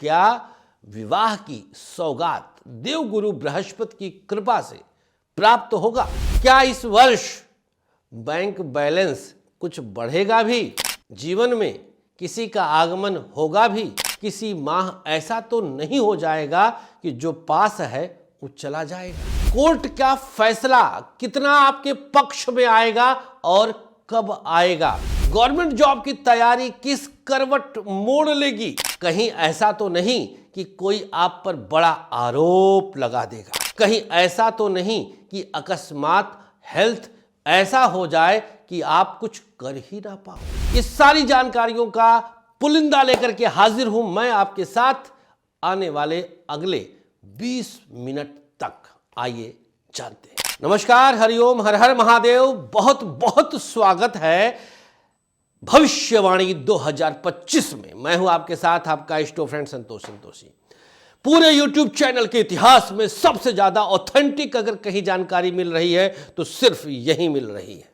क्या विवाह की सौगात देवगुरु बृहस्पति की कृपा से प्राप्त होगा? क्या इस वर्ष बैंक बैलेंस कुछ बढ़ेगा भी? जीवन में किसी का आगमन होगा भी? किसी माह ऐसा तो नहीं हो जाएगा कि जो पास है वो चला जाएगा? कोर्ट का फैसला कितना आपके पक्ष में आएगा और कब आएगा? गवर्नमेंट जॉब की तैयारी किस करवट मोड़ लेगी? कहीं ऐसा तो नहीं कि कोई आप पर बड़ा आरोप लगा देगा? कहीं ऐसा तो नहीं कि अकस्मात हेल्थ ऐसा हो जाए कि आप कुछ कर ही ना पाओ? इस सारी जानकारियों का पुलिंदा लेकर के हाजिर हूं मैं आपके साथ आने वाले अगले 20 मिनट तक। आइए जानते हैं। नमस्कार, हरिओम, हर हर महादेव। बहुत बहुत स्वागत है भविष्यवाणी 2025 में। मैं हूं आपके साथ आपका इष्टो फ्रेंड संतोषी। पूरे YouTube चैनल के इतिहास में सबसे ज्यादा ऑथेंटिक अगर कहीं जानकारी मिल रही है तो सिर्फ यही मिल रही है।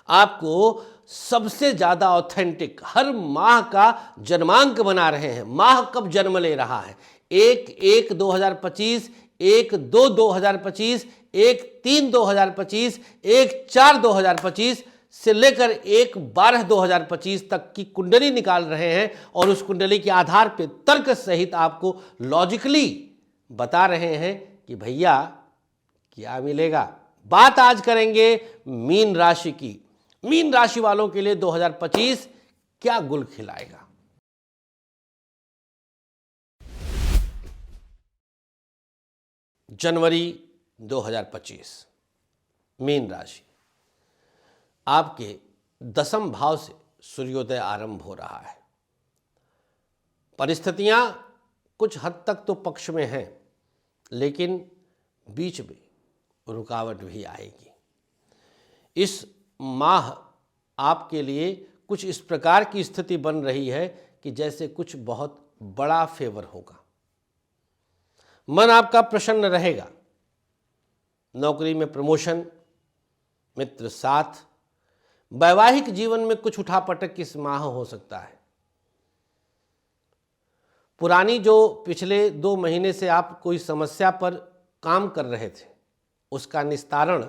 आपको सबसे ज्यादा ऑथेंटिक हर माह का जन्मांक बना रहे हैं। माह कब जन्म ले रहा है? 1/1/2025, 1/2/2025, 1/3/2025, 1/4/2025 से लेकर 1/12/2025 तक की कुंडली निकाल रहे हैं और उस कुंडली के आधार पर तर्क सहित आपको लॉजिकली बता रहे हैं कि भैया क्या मिलेगा। बात आज करेंगे मीन राशि की। मीन राशि वालों के लिए 2025 क्या गुल खिलाएगा? जनवरी 2025 मीन राशि, आपके 10वें भाव से सूर्योदय आरंभ हो रहा है। परिस्थितियां कुछ हद तक तो पक्ष में हैं, लेकिन बीच में रुकावट भी आएगी। इस माह आपके लिए कुछ इस प्रकार की स्थिति बन रही है कि जैसे कुछ बहुत बड़ा फेवर होगा। मन आपका प्रसन्न रहेगा। नौकरी में प्रमोशन, मित्र साथ, वैवाहिक जीवन में कुछ उठापटक इस माह हो सकता है। पुरानी जो पिछले 2 महीने से आप कोई समस्या पर काम कर रहे थे, उसका निस्तारण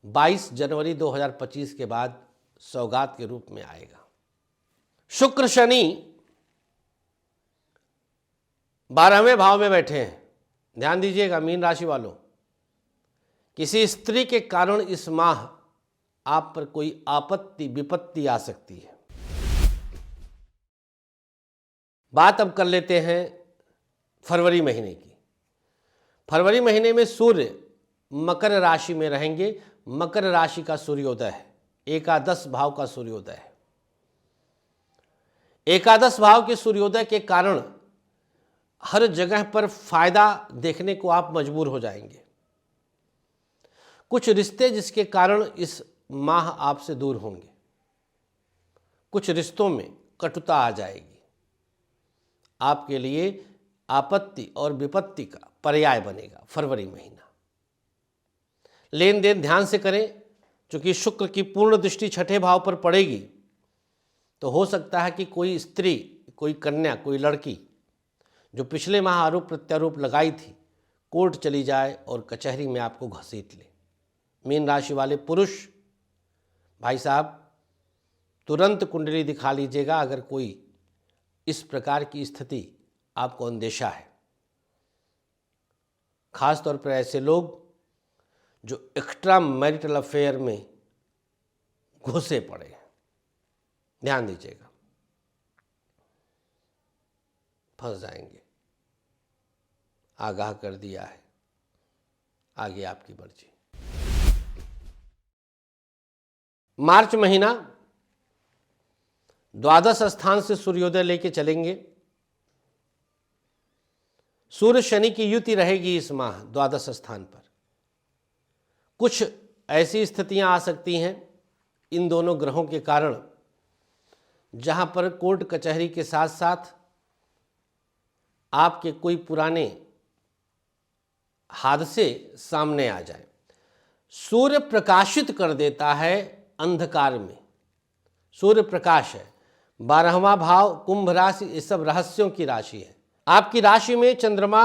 22 जनवरी 2025 के बाद सौगात के रूप में आएगा। शुक्र शनि 12वें भाव में बैठे हैं। ध्यान दीजिएगा मीन राशि वालों, किसी स्त्री के कारण इस माह आप पर कोई आपत्ति विपत्ति आ सकती है। बात अब कर लेते हैं फरवरी महीने की। फरवरी महीने में सूर्य मकर राशि में रहेंगे। मकर राशि का सूर्योदय है, एकादश भाव का सूर्योदय है। एकादश भाव के सूर्योदय के कारण हर जगह पर फायदा देखने को आप मजबूर हो जाएंगे। कुछ रिश्ते जिसके कारण इस माह आपसे दूर होंगे, कुछ रिश्तों में कटुता आ जाएगी। आपके लिए आपत्ति और विपत्ति का पर्याय बनेगा फरवरी महीना। लेन देन ध्यान से करें, क्योंकि शुक्र की पूर्ण दृष्टि 6ठे भाव पर पड़ेगी, तो हो सकता है कि कोई स्त्री, कोई कन्या, कोई लड़की जो पिछले माह आरोप प्रत्यारोप लगाई थी, कोर्ट चली जाए और कचहरी में आपको घसीट ले। मीन राशि वाले पुरुष भाई साहब तुरंत कुंडली दिखा लीजिएगा अगर कोई इस प्रकार की स्थिति आपको अंदेशा है। खास तौर पर ऐसे लोग जो एक्स्ट्रा मैरिटल अफेयर में घुसे पड़े हैं, ध्यान दीजिएगा, फंस जाएंगे। आगाह कर दिया है, आगे आपकी मर्जी। मार्च महीना द्वादश स्थान से सूर्योदय लेके चलेंगे। सूर्य शनि की युति रहेगी इस माह द्वादश स्थान पर। कुछ ऐसी स्थितियां आ सकती हैं इन दोनों ग्रहों के कारण, जहां पर कोर्ट कचहरी के साथ साथ आपके कोई पुराने हादसे सामने आ जाए। सूर्य प्रकाशित कर देता है अंधकार में। सूर्य प्रकाश है, 12वां भाव कुंभ राशि, ये सब रहस्यों की राशि है। आपकी राशि में चंद्रमा,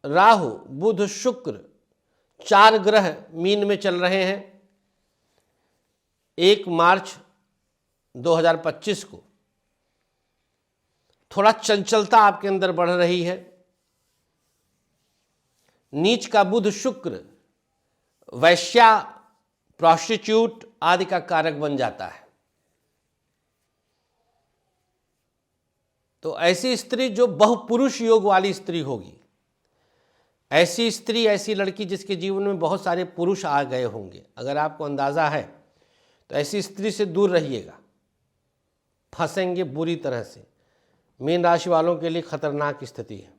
राहु, बुध, शुक्र 4 ग्रह मीन में चल रहे हैं। 1 मार्च 2025 को थोड़ा चंचलता आपके अंदर बढ़ रही है। नीच का बुध शुक्र वैश्या, प्रोस्टिट्यूट आदि का कारक बन जाता है। तो ऐसी स्त्री जो बहुपुरुष योग वाली स्त्री होगी, ऐसी स्त्री, ऐसी लड़की जिसके जीवन में बहुत सारे पुरुष आ गए होंगे, अगर आपको अंदाजा है तो ऐसी स्त्री से दूर रहिएगा, फंसेंगे बुरी तरह से। मीन राशि वालों के लिए खतरनाक स्थिति है।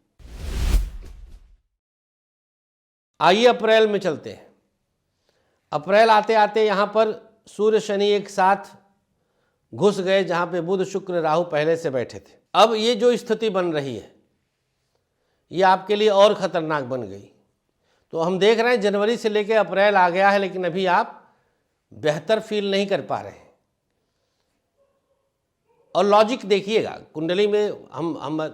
आइए अप्रैल में चलते हैं। अप्रैल आते आते यहाँ पर सूर्य शनि एक साथ घुस गए, जहाँ पे बुध शुक्र राहु पहले से बैठे थे। अब ये जो स्थिति बन रही है ये आपके लिए और खतरनाक बन गई। तो हम देख रहे हैं जनवरी से लेकर अप्रैल आ गया है, लेकिन अभी आप बेहतर फील नहीं कर पा रहे हैं। और लॉजिक देखिएगा, कुंडली में हम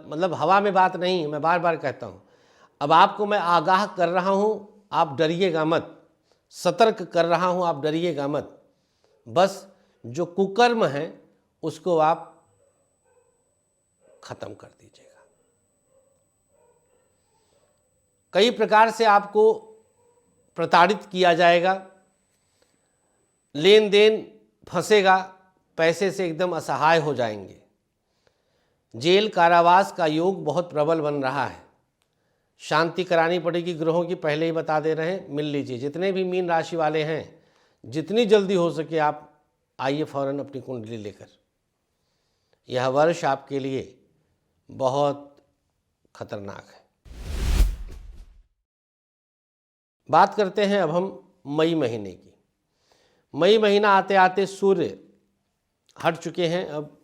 मतलब हवा में बात नहीं, मैं बार बार कहता हूँ। अब आपको मैं आगाह कर रहा हूँ, आप डरिएगा मत। सतर्क कर रहा हूँ, आप डरिएगा मत। बस जो कुकर्म है उसको आप खत्म कर दीजिएगा। कई प्रकार से आपको प्रताड़ित किया जाएगा, लेन देन फंसेगा, पैसे से एकदम असहाय हो जाएंगे। जेल कारावास का योग बहुत प्रबल बन रहा है। शांति करानी पड़ेगी ग्रहों की, पहले ही बता दे रहे हैं। मिल लीजिए जितने भी मीन राशि वाले हैं, जितनी जल्दी हो सके आप आइए फौरन अपनी कुंडली लेकर। यह वर्ष आपके लिए बहुत खतरनाक है। बात करते हैं अब हम मई महीने की। मई महीना आते आते सूर्य हट चुके हैं अब,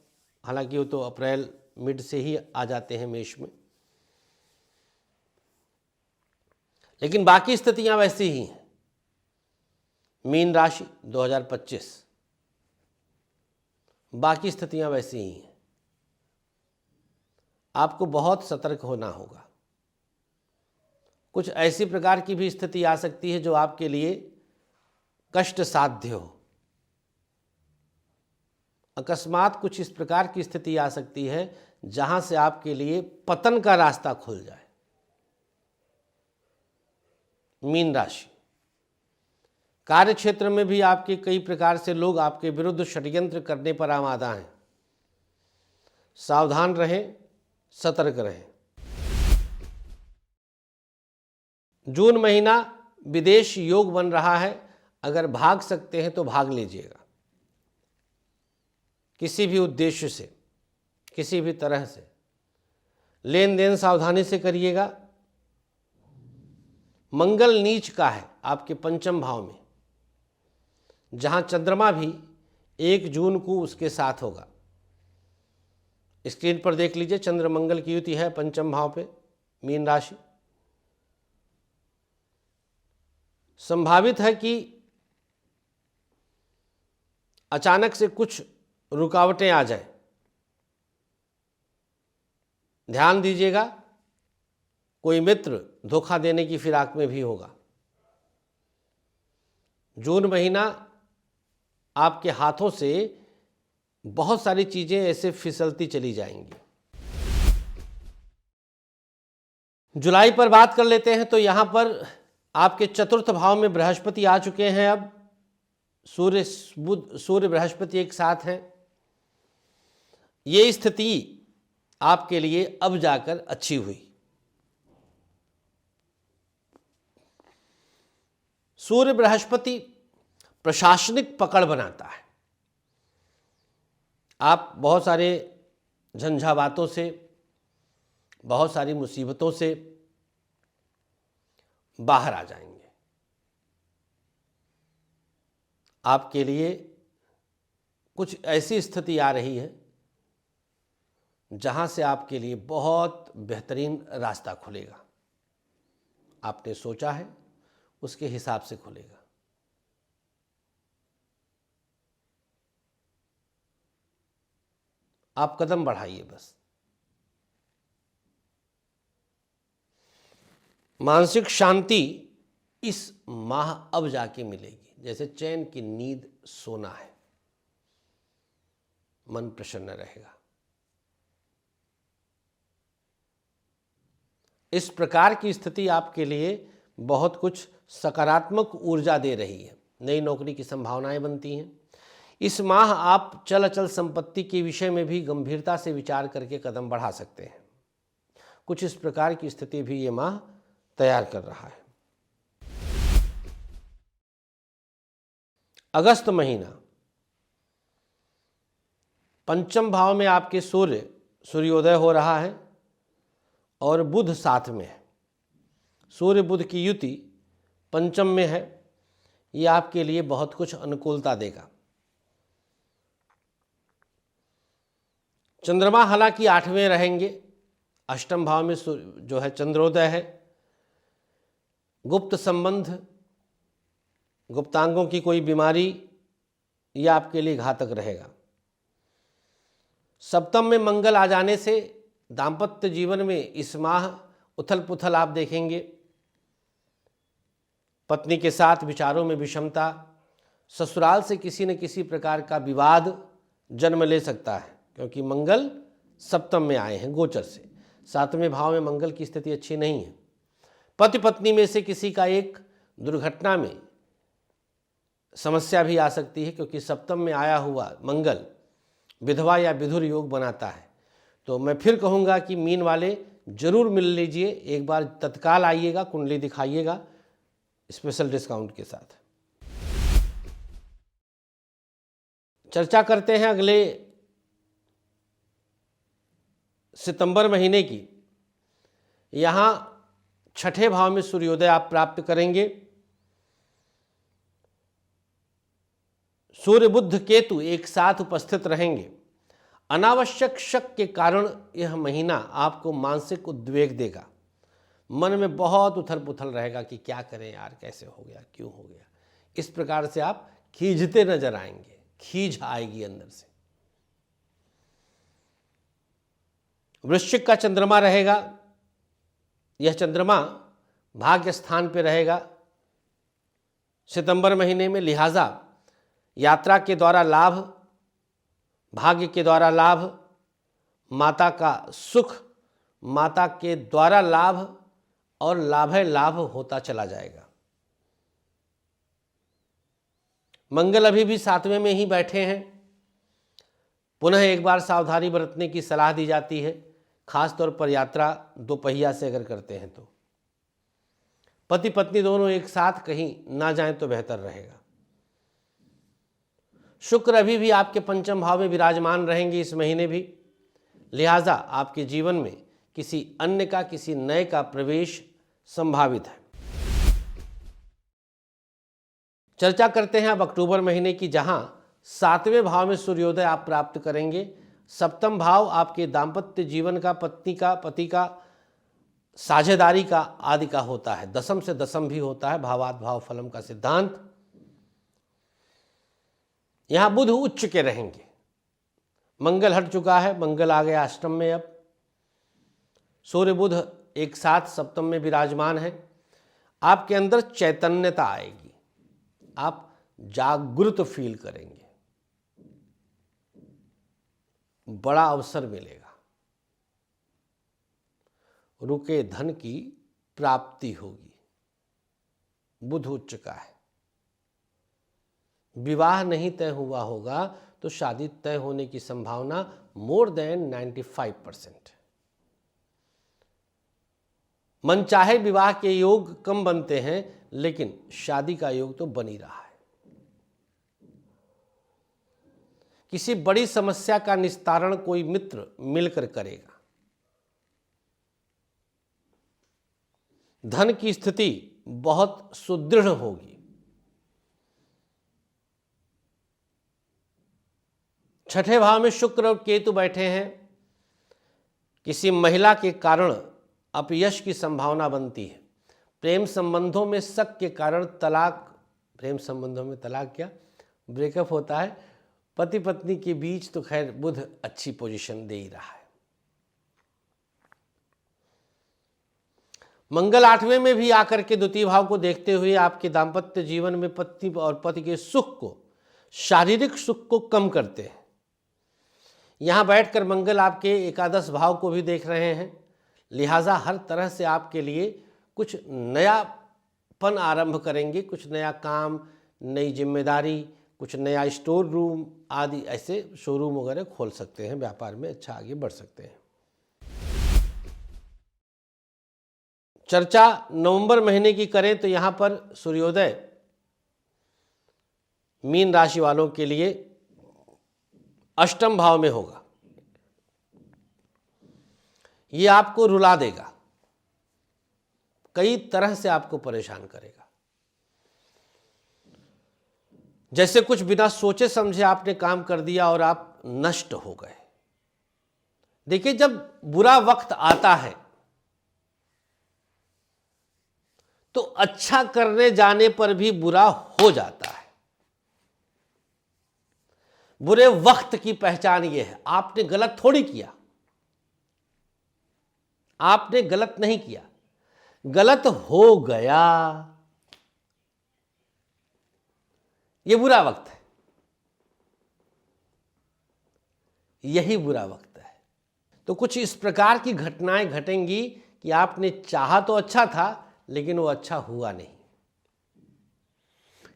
हालांकि वो तो अप्रैल मिड से ही आ जाते हैं मेष में, लेकिन बाकी स्थितियां वैसी ही हैं। मीन राशि 2025, बाकी स्थितियां वैसी ही हैं। आपको बहुत सतर्क होना होगा। कुछ ऐसी प्रकार की भी स्थिति आ सकती है जो आपके लिए कष्ट साध्य हो। अकस्मात कुछ इस प्रकार की स्थिति आ सकती है जहां से आपके लिए पतन का रास्ता खुल जाए। मीन राशि, कार्य क्षेत्र में भी आपके कई प्रकार से लोग आपके विरुद्ध षड्यंत्र करने पर आमादा हैं। सावधान रहें, सतर्क रहें। जून महीना विदेश योग बन रहा है, अगर भाग सकते हैं तो भाग लीजिएगा। किसी भी उद्देश्य से, किसी भी तरह से लेन देन सावधानी से करिएगा। मंगल नीच का है आपके पंचम भाव में, जहां चंद्रमा भी 1 जून को उसके साथ होगा। स्क्रीन पर देख लीजिए, चंद्र मंगल की युति है पंचम भाव पे, मीन राशि। संभावित है कि अचानक से कुछ रुकावटें आ जाए, ध्यान दीजिएगा। कोई मित्र धोखा देने की फिराक में भी होगा। जून महीना आपके हाथों से बहुत सारी चीजें ऐसे फिसलती चली जाएंगी। जुलाई पर बात कर लेते हैं। तो यहां पर आपके चतुर्थ भाव में बृहस्पति आ चुके हैं। अब सूर्य बृहस्पति एक साथ हैं। ये स्थिति आपके लिए अब जाकर अच्छी हुई। सूर्य बृहस्पति प्रशासनिक पकड़ बनाता है। आप बहुत सारे झंझावातों से, बहुत सारी मुसीबतों से बाहर आ जाएंगे। आपके लिए कुछ ऐसी स्थिति आ रही है जहां से आपके लिए बहुत बेहतरीन रास्ता खुलेगा। आपने सोचा है उसके हिसाब से खुलेगा। आप कदम बढ़ाइए बस। मानसिक शांति इस माह अब जाके मिलेगी, जैसे चैन की नींद सोना है, मन प्रसन्न रहेगा। इस प्रकार की स्थिति आपके लिए बहुत कुछ सकारात्मक ऊर्जा दे रही है। नई नौकरी की संभावनाएं बनती हैं। इस माह आप चल अचल संपत्ति के विषय में भी गंभीरता से विचार करके कदम बढ़ा सकते हैं। कुछ इस प्रकार की स्थिति भी ये माह तैयार कर रहा है। अगस्त महीना, पंचम भाव में आपके सूर्योदय हो रहा है और बुध साथ में है। सूर्य बुध की युति पंचम में है, ये आपके लिए बहुत कुछ अनुकूलता देगा। चंद्रमा हालांकि 8वें रहेंगे, अष्टम भाव में जो है चंद्रोदय है। गुप्त संबंध, गुप्तांगों की कोई बीमारी, यह आपके लिए घातक रहेगा। सप्तम में मंगल आ जाने से दाम्पत्य जीवन में इस माह उथल पुथल आप देखेंगे। पत्नी के साथ विचारों में विषमता, ससुराल से किसी न किसी प्रकार का विवाद जन्म ले सकता है, क्योंकि मंगल सप्तम में आए हैं गोचर से। 7वें भाव में मंगल की स्थिति अच्छी नहीं है। पति पत्नी में से किसी का एक दुर्घटना में समस्या भी आ सकती है, क्योंकि सप्तम में आया हुआ मंगल विधवा या विधुर योग बनाता है। तो मैं फिर कहूँगा कि मीन वाले जरूर मिल लीजिए, एक बार तत्काल आइएगा, कुंडली दिखाइएगा स्पेशल डिस्काउंट के साथ। चर्चा करते हैं अगले सितंबर महीने की। यहाँ 6ठे भाव में सूर्योदय आप प्राप्त करेंगे। सूर्य बुध केतु एक साथ उपस्थित रहेंगे। अनावश्यक शक के कारण यह महीना आपको मानसिक उद्वेग देगा। मन में बहुत उथल पुथल रहेगा कि क्या करें यार, कैसे हो गया, क्यों हो गया। इस प्रकार से आप खींचते नजर आएंगे, खींच आएगी अंदर से। वृश्चिक का चंद्रमा रहेगा। यह चंद्रमा भाग्य स्थान पे रहेगा सितंबर महीने में, लिहाजा यात्रा के द्वारा लाभ, भाग्य के द्वारा लाभ, माता का सुख, माता के द्वारा लाभ और लाभ होता चला जाएगा। मंगल अभी भी 7वें में ही बैठे हैं। पुनः एक बार सावधानी बरतने की सलाह दी जाती है, खासतौर पर यात्रा दोपहिया से अगर करते हैं तो। पति पत्नी दोनों एक साथ कहीं ना जाएं तो बेहतर रहेगा। शुक्र अभी भी आपके पंचम भाव में विराजमान रहेंगे इस महीने भी, लिहाजा आपके जीवन में किसी अन्य का, किसी नए का प्रवेश संभावित है। चर्चा करते हैं अब अक्टूबर महीने की, जहां 7वें भाव में सूर्योदय आप प्राप्त करेंगे। सप्तम भाव आपके दाम्पत्य जीवन का, पत्नी का, पति का, साझेदारी का, आदि का होता है। दशम से दशम भी होता है, भावात भाव फलम का सिद्धांत। यहां बुध उच्च के रहेंगे। मंगल हट चुका है, मंगल आ गया अष्टम में। अब सूर्य बुध एक साथ सप्तम में विराजमान है। आपके अंदर चैतन्यता आएगी, आप जागृत फील करेंगे, बड़ा अवसर मिलेगा, रुके धन की प्राप्ति होगी। बुध उच्च का है। विवाह नहीं तय हुआ होगा तो शादी तय होने की संभावना मोर देन 95%। मनचाहे विवाह के योग कम बनते हैं, लेकिन शादी का योग तो बन ही रहा है। किसी बड़ी समस्या का निस्तारण कोई मित्र मिलकर करेगा। धन की स्थिति बहुत सुदृढ़ होगी। छठे भाव में शुक्र और केतु बैठे हैं। किसी महिला के कारण अपयश की संभावना बनती है। प्रेम संबंधों में शक के कारण तलाक, प्रेम संबंधों में तलाक क्या, ब्रेकअप होता है, पति पत्नी के बीच तो खैर बुध अच्छी पोजीशन दे ही रहा है। मंगल 8वें में भी आकर के द्वितीय भाव को देखते हुए आपके दाम्पत्य जीवन में पत्नी और पति के सुख को, शारीरिक सुख को कम करते हैं। यहाँ बैठकर मंगल आपके एकादश भाव को भी देख रहे हैं, लिहाजा हर तरह से आपके लिए कुछ नयापन आरंभ करेंगे, कुछ नया काम, नई जिम्मेदारी, कुछ नया स्टोर रूम आदि ऐसे शोरूम वगैरह खोल सकते हैं, व्यापार में अच्छा आगे बढ़ सकते हैं। चर्चा नवंबर महीने की करें तो यहाँ पर सूर्योदय मीन राशि वालों के लिए अष्टम भाव में होगा। ये आपको रुला देगा, कई तरह से आपको परेशान करेगा। जैसे कुछ बिना सोचे समझे आपने काम कर दिया और आप नष्ट हो गए। देखिए, जब बुरा वक्त आता है तो अच्छा करने जाने पर भी बुरा हो जाता है। बुरे वक्त की पहचान यह है, आपने गलत थोड़ी किया, आपने गलत नहीं किया, गलत हो गया, यह बुरा वक्त है, यही बुरा वक्त है। तो कुछ इस प्रकार की घटनाएं घटेंगी कि आपने चाहा तो अच्छा था लेकिन वो अच्छा हुआ नहीं।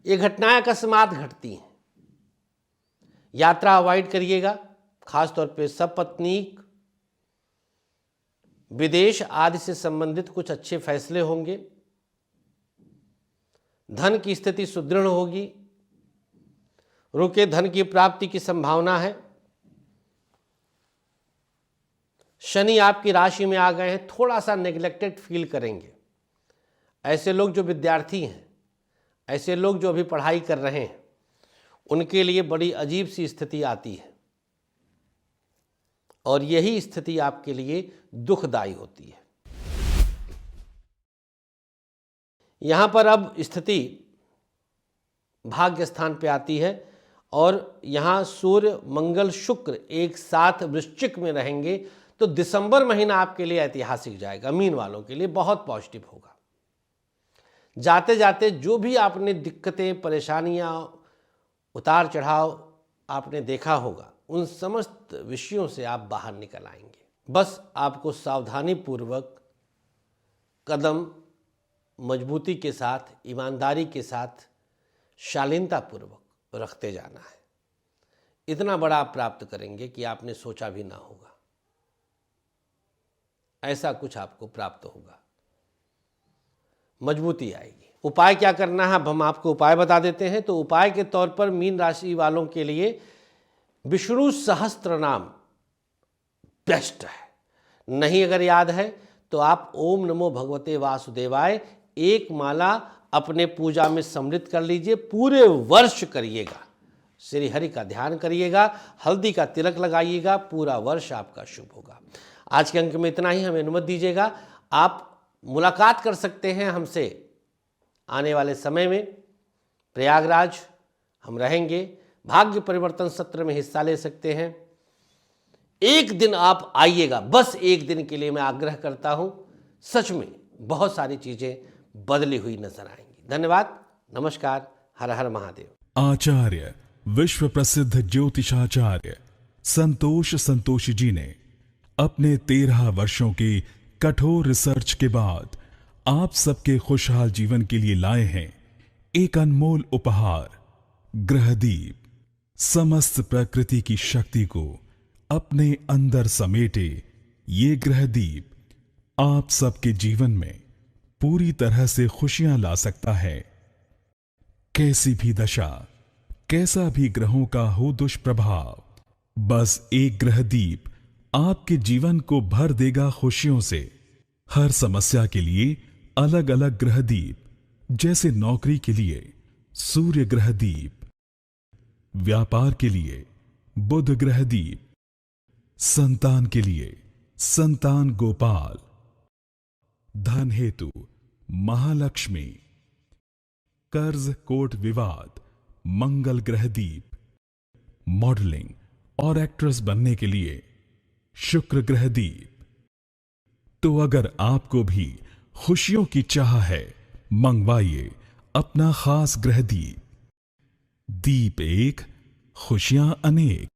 ये घटनाएं अकस्मात घटती हैं। यात्रा अवॉइड करिएगा, खासतौर पे सपत्नीक, विदेश आदि से संबंधित कुछ अच्छे फैसले होंगे। धन की स्थिति सुदृढ़ होगी, रुके धन की प्राप्ति की संभावना है। शनि आपकी राशि में आ गए हैं, थोड़ा सा नेग्लेक्टेड फील करेंगे। ऐसे लोग जो विद्यार्थी हैं, ऐसे लोग जो अभी पढ़ाई कर रहे हैं, उनके लिए बड़ी अजीब सी स्थिति आती है और यही स्थिति आपके लिए दुखदायी होती है। यहां पर अब स्थिति भाग्य स्थान पे आती है और यहां सूर्य मंगल शुक्र एक साथ वृश्चिक में रहेंगे, तो दिसंबर महीना आपके लिए ऐतिहासिक जाएगा। मीन वालों के लिए बहुत पॉजिटिव होगा। जाते जाते जो भी आपने दिक्कतें, परेशानियां, उतार चढ़ाव आपने देखा होगा, उन समस्त विषयों से आप बाहर निकल आएंगे। बस आपको सावधानी पूर्वक कदम मजबूती के साथ, ईमानदारी के साथ, शालीनता पूर्वक रखते जाना है। इतना बड़ा आप प्राप्त करेंगे कि आपने सोचा भी ना होगा। ऐसा कुछ आपको प्राप्त होगा, मजबूती आएगी। उपाय क्या करना है, अब हम आपको उपाय बता देते हैं। तो उपाय के तौर पर मीन राशि वालों के लिए विष्णु सहस्त्र नाम बेस्ट है। नहीं अगर याद है तो आप ओम नमो भगवते वासुदेवाय एक माला अपने पूजा में सम्मिलित कर लीजिए। पूरे वर्ष करिएगा, श्री हरि का ध्यान करिएगा, हल्दी का तिलक लगाइएगा, पूरा वर्ष आपका शुभ होगा। आज के अंक में इतना ही, हमें अनुमति दीजिएगा। आप मुलाकात कर सकते हैं हमसे आने वाले समय में। प्रयागराज हम रहेंगे, भाग्य परिवर्तन सत्र में हिस्सा ले सकते हैं। एक दिन आप आइएगा, बस एक दिन के लिए मैं आग्रह करता हूं। सच में बहुत सारी चीजें बदली हुई नजर आएंगी। धन्यवाद, नमस्कार, हर हर महादेव। आचार्य विश्व प्रसिद्ध ज्योतिषाचार्य संतोष जी ने अपने 13 वर्षों की कठोर रिसर्च के बाद आप सबके खुशहाल जीवन के लिए लाए हैं एक अनमोल उपहार, ग्रहदीप। समस्त प्रकृति की शक्ति को अपने अंदर समेटे ये ग्रहदीप आप सबके जीवन में पूरी तरह से खुशियां ला सकता है। कैसी भी दशा, कैसा भी ग्रहों का हो दुष्प्रभाव, बस एक ग्रहदीप आपके जीवन को भर देगा खुशियों से। हर समस्या के लिए अलग अलग ग्रहदीप, जैसे नौकरी के लिए सूर्य ग्रहदीप, व्यापार के लिए बुध ग्रहदीप, संतान के लिए संतान गोपाल, धन हेतु महालक्ष्मी, कर्ज कोट विवाद मंगल ग्रहदीप, मॉडलिंग और एक्ट्रेस बनने के लिए शुक्र ग्रह दीप। तो अगर आपको भी खुशियों की चाह है, मंगवाइए अपना खास ग्रह दीप। दीप एक, खुशियां अनेक।